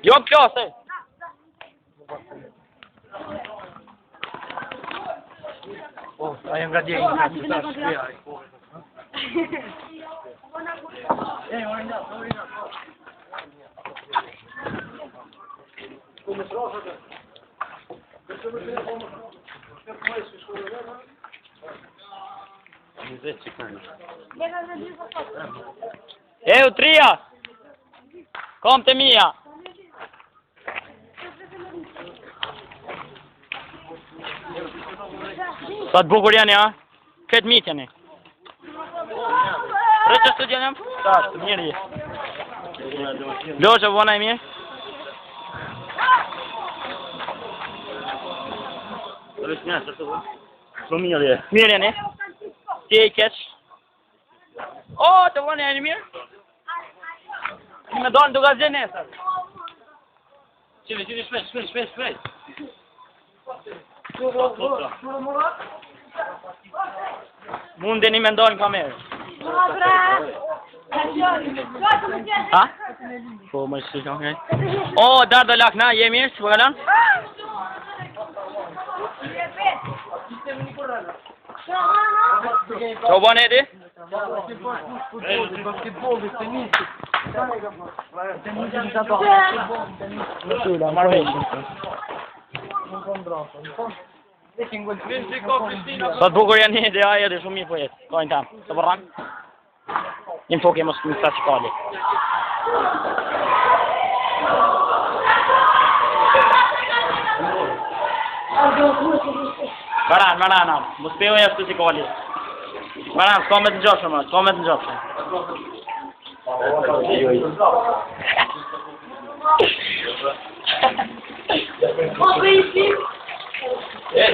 Jo klasë. Ajo nga djegë nga të sa shpia. U tria! Kom të mia! Sa të bukur janë, ja? Këtë mitë janë. Re që së janë? Sa, të mirë je. Loqë, vona e mirë? Mirë janë, ti e keq. O, të vona e mirë? Ti me donë duka zhe nesër. Qile, shpejt. Mundeni me ndonë kamerë. Ha? Po, më shikë, okej. O, dardo lakna, je mirë, që përgalan? Që bënë e di? Sa të bukur janë një dhe aje dhe shumë mirë po jetë. Kojnë tamë, të përran? Një foke mos më sa që kali. Baran, mos pejo e ashtu si kali. Baran, s'ka me të njoshëm, s'ka me të njoshëm. Hey,